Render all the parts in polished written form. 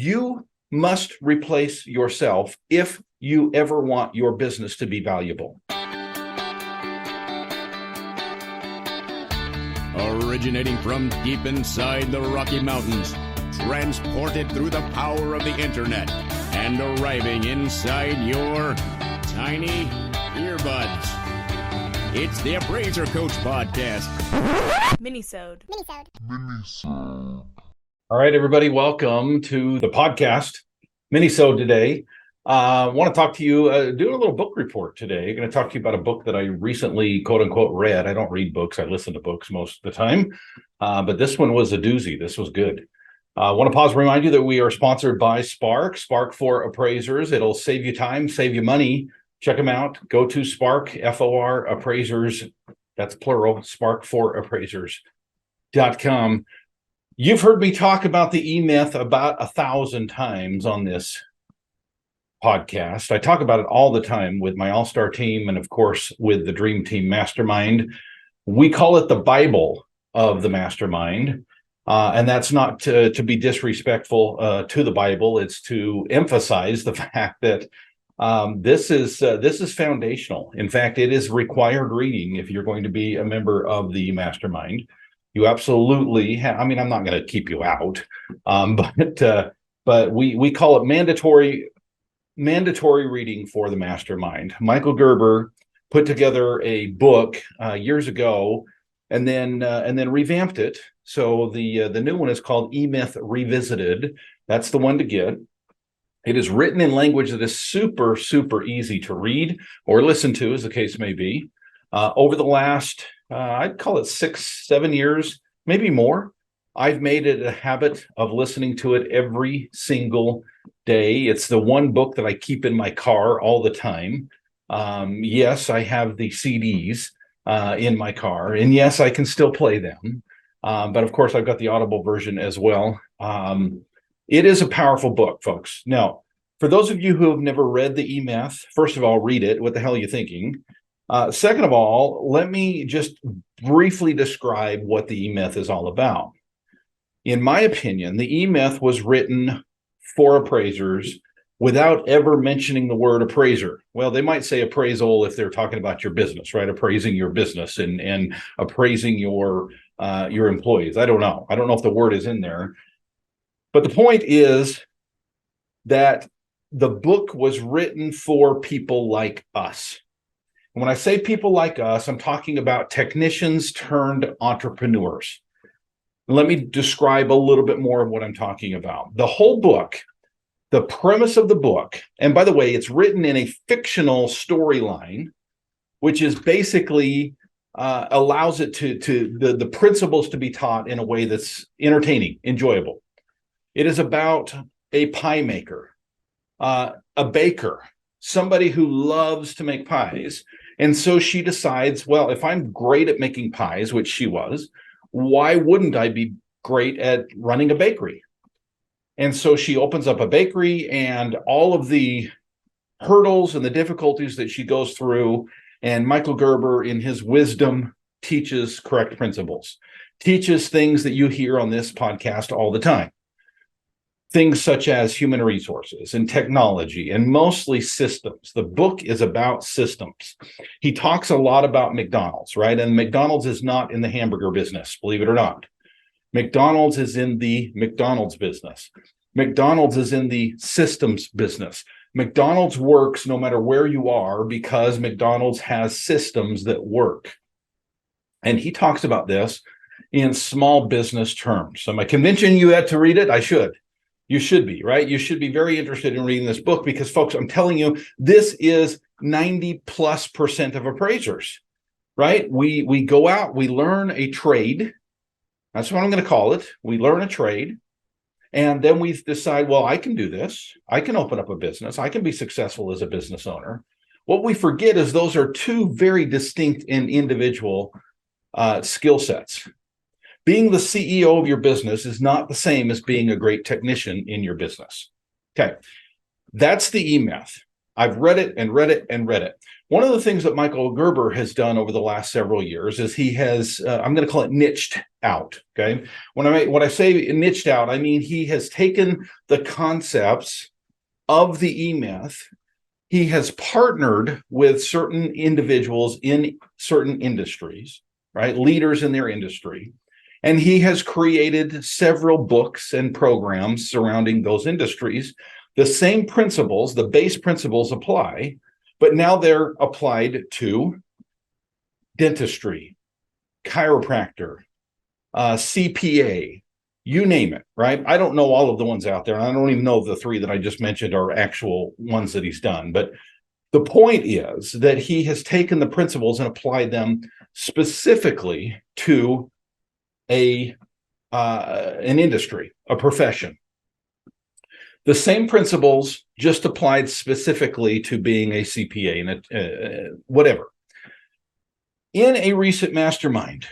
You must replace yourself if you ever want your business to be valuable. Originating from deep inside the Rocky Mountains, transported through the power of the internet, and arriving inside your tiny earbuds. It's the Appraiser Coach Podcast. Minisode. All right, everybody, welcome to the podcast, Minisode today. I want to talk to you, doing a little book report today. I'm going to talk to you about a book that I recently, quote unquote, read. I don't read books. I listen to books most of the time. But this one was a doozy. This was good. I want to pause and remind you that we are sponsored by Spark for Appraisers. It'll save you time, save you money. Check them out. Go to Spark, F-O-R, Appraisers. That's plural, sparkforappraisers.com. You've heard me talk about the E-Myth about 1,000 times on this podcast. I talk about it all the time with my all-star team and, of course, with the Dream Team Mastermind. We call it the Bible of the Mastermind, and that's not to be disrespectful to the Bible. It's to emphasize the fact that this is foundational. In fact, it is required reading if you're going to be a member of the Mastermind. You absolutely have. I mean, I'm not going to keep you out, but we call it mandatory reading for the Mastermind. Michael Gerber put together a book years ago, and then revamped it. So the new one is called E-Myth Revisited. That's the one to get. It is written in language that is super, super easy to read or listen to, as the case may be. Over the last, I'd call it 6-7 years, maybe more, I've made it a habit of listening to it every single day. It's the one book that I keep in my car all the time. Yes, I have the CDs in my car, and yes, I can still play them. But of course, I've got the Audible version as well. It is a powerful book, folks. Now, for those of you who have never read the E-Myth, first of all, read it. What the hell are you thinking? Second of all, let me just briefly describe what the E-Myth is all about. In my opinion, the E-Myth was written for appraisers without ever mentioning the word appraiser. Well, they might say appraisal if they're talking about your business, right? Appraising your business and appraising your employees. I don't know. I don't know if the word is in there. But the point is that the book was written for people like us. And when I say people like us, I'm talking about technicians turned entrepreneurs. Let me describe a little bit more of what I'm talking about. The whole book, the premise of the book, and by the way, it's written in a fictional storyline, which is basically allows it to the principles to be taught in a way that's entertaining, enjoyable. It is about a pie maker, a baker, somebody who loves to make pies. And so she decides, well, if I'm great at making pies, which she was, why wouldn't I be great at running a bakery? And so she opens up a bakery, and all of the hurdles and the difficulties that she goes through, and Michael Gerber, in his wisdom, teaches correct principles, teaches things that you hear on this podcast all the time. Things such as human resources and technology, and mostly systems. The book is about systems. He talks a lot about McDonald's, right? And McDonald's is not in the hamburger business, believe it or not. McDonald's is in the McDonald's business. McDonald's is in the systems business. McDonald's works no matter where you are because McDonald's has systems that work. And he talks about this in small business terms. Am I convincing you that to read it? I should. You should be, right? You should be very interested in reading this book because, folks, I'm telling you, this is 90+% of appraisers, right? We go out, we learn a trade. That's what I'm going to call it. We learn a trade. And then we decide, well, I can do this. I can open up a business. I can be successful as a business owner. What we forget is those are two very distinct and individual skill sets. Being the CEO of your business is not the same as being a great technician in your business. Okay, that's the E-Myth. I've read it and read it and read it. One of the things that Michael Gerber has done over the last several years is he has, I'm going to call it niched out. Okay. When I say niched out, I mean he has taken the concepts of the E-Myth. He has partnered with certain individuals in certain industries, right? Leaders in their industry. And he has created several books and programs surrounding those industries. The same principles, the base principles apply, but now they're applied to dentistry, chiropractor, CPA, you name it, right? I don't know all of the ones out there. I don't even know if the three that I just mentioned are actual ones that he's done. But the point is that he has taken the principles and applied them specifically to an industry, a profession. The same principles just applied specifically to being a CPA and whatever. In a recent mastermind,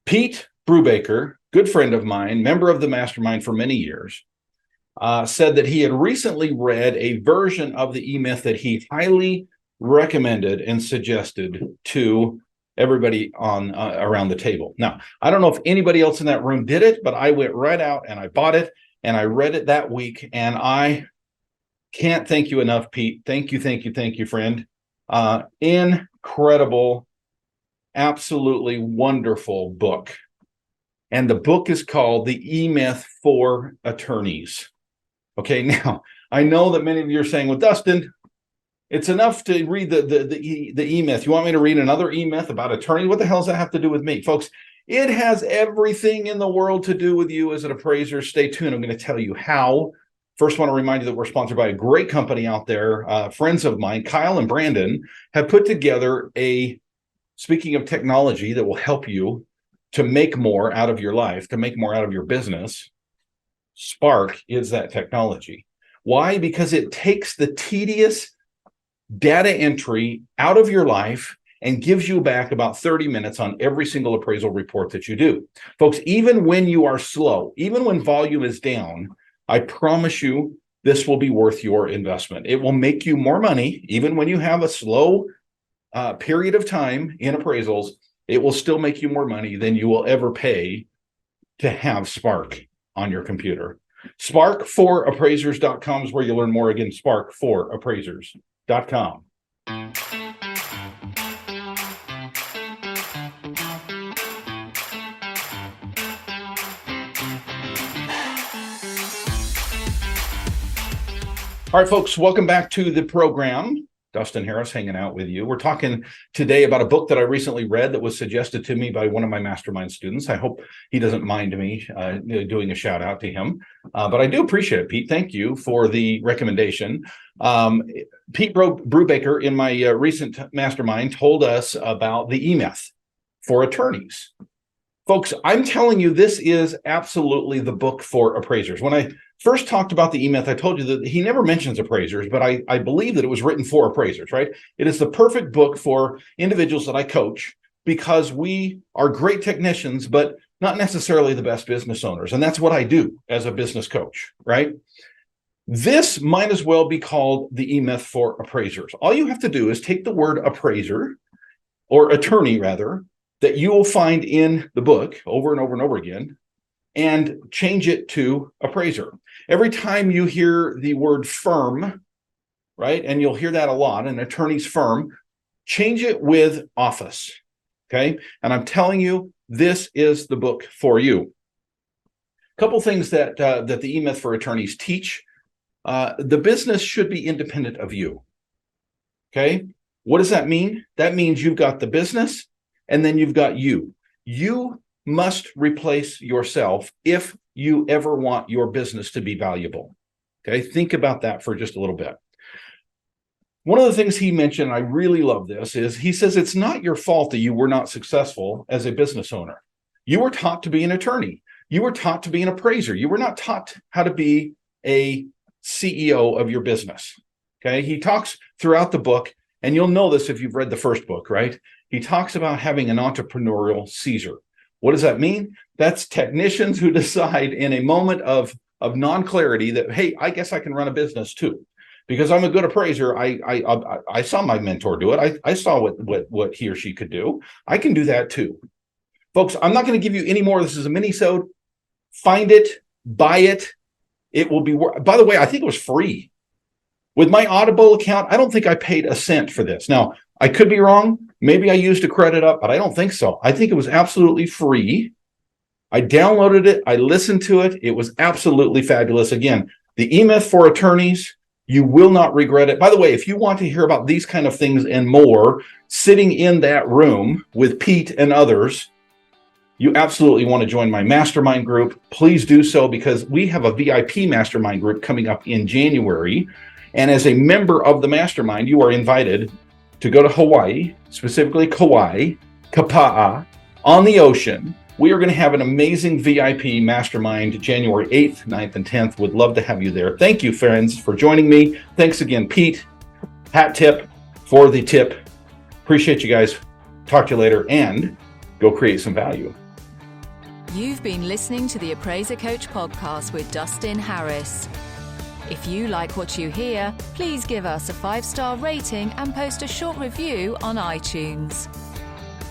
Pete Brubaker, good friend of mine, member of the mastermind for many years, said that he had recently read a version of the E-Myth that he highly recommended and suggested to everybody on around the table. Now, I don't know if anybody else in that room did it, but I went right out and I bought it and I read it that week, and I can't thank you enough, Pete. Thank you, friend. Incredible, absolutely wonderful book. And the book is called The E-Myth for Attorneys. Okay, now, I know that many of you are saying, well, Dustin, it's enough to read the E-Myth. You want me to read another E-Myth about attorney? What the hell does that have to do with me? Folks, it has everything in the world to do with you as an appraiser. Stay tuned. I'm going to tell you how. First, I want to remind you that we're sponsored by a great company out there. Friends of mine, Kyle and Brandon, have put together speaking of technology that will help you to make more out of your life, to make more out of your business. Spark is that technology. Why? Because it takes the tedious data entry out of your life and gives you back about 30 minutes on every single appraisal report that you do. Folks, even when you are slow, even when volume is down, I promise you this will be worth your investment. It will make you more money, even when you have a slow period of time in appraisals. It will still make you more money than you will ever pay to have Spark on your computer. Spark4appraisers.com is where you learn more. Again, Spark4appraisers.com. All right, folks, welcome back to the program. Dustin Harris hanging out with you. We're talking today about a book that I recently read that was suggested to me by one of my mastermind students. I hope he doesn't mind me doing a shout out to him, but I do appreciate it, Pete. Thank you for the recommendation. Pete Brubaker in my recent mastermind told us about the E-Myth for attorneys. Folks, I'm telling you, this is absolutely the book for appraisers. When I first talked about the E-Myth, I told you that he never mentions appraisers, but I believe that it was written for appraisers, right? It is the perfect book for individuals that I coach because we are great technicians, but not necessarily the best business owners. And that's what I do as a business coach, right? This might as well be called the E-Myth for appraisers. All you have to do is take the word appraiser, or attorney rather, that you will find in the book over and over and over again, and change it to appraiser. Every time you hear the word firm, right, and you'll hear that a lot, an attorney's firm, change it with office, okay? And I'm telling you, this is the book for you. A couple things that the E-Myth for attorneys teach. The business should be independent of you, okay? What does that mean? That means you've got the business, and then you've got you. You must replace yourself if you ever want your business to be valuable. Okay, think about that for just a little bit. One of the things he mentioned, I really love this, is he says it's not your fault that you were not successful as a business owner. You were taught to be an attorney. You were taught to be an appraiser. You were not taught how to be a CEO of your business. Okay, he talks throughout the book, and you'll know this if you've read the first book, right? He talks about having an entrepreneurial Caesar. What does that mean? That's technicians who decide in a moment of non-clarity that, hey, I guess I can run a business too. because I'm a good appraiser. I saw my mentor do it. I saw what he or she could do. I can do that too. Folks, I'm not going to give you any more. This is a mini-sode. Find it, buy it. It will be, by the way, I think it was free. With my Audible account, I don't think I paid a cent for this. Now, I could be wrong. Maybe I used a credit up, but I don't think so. I think it was absolutely free. I downloaded it. I listened to it. It was absolutely fabulous. Again, the E-Myth for attorneys, you will not regret it. By the way, if you want to hear about these kind of things and more, sitting in that room with Pete and others, you absolutely want to join my mastermind group. Please do so, because we have a VIP mastermind group coming up in January. And as a member of the mastermind, you are invited to go to Hawaii, specifically Kauai, Kapa'a, on the ocean. We are going to have an amazing VIP mastermind January 8th, 9th, and 10th. Would love to have you there. Thank you, friends, for joining me. Thanks again, Pete. Hat tip for the tip. Appreciate you guys. Talk to you later, and go create some value. You've been listening to the Appraiser Coach podcast with Dustin Harris. If you like what you hear, please give us a 5-star rating and post a short review on iTunes.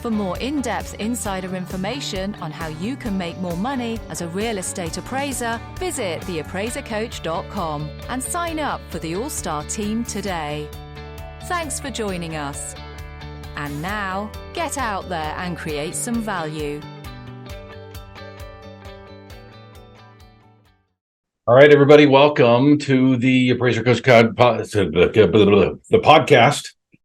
For more in-depth insider information on how you can make more money as a real estate appraiser, visit theappraisercoach.com and sign up for the All-Star team today. Thanks for joining us. And now, get out there and create some value. All right, everybody, welcome to the Appraiser Coach the podcast.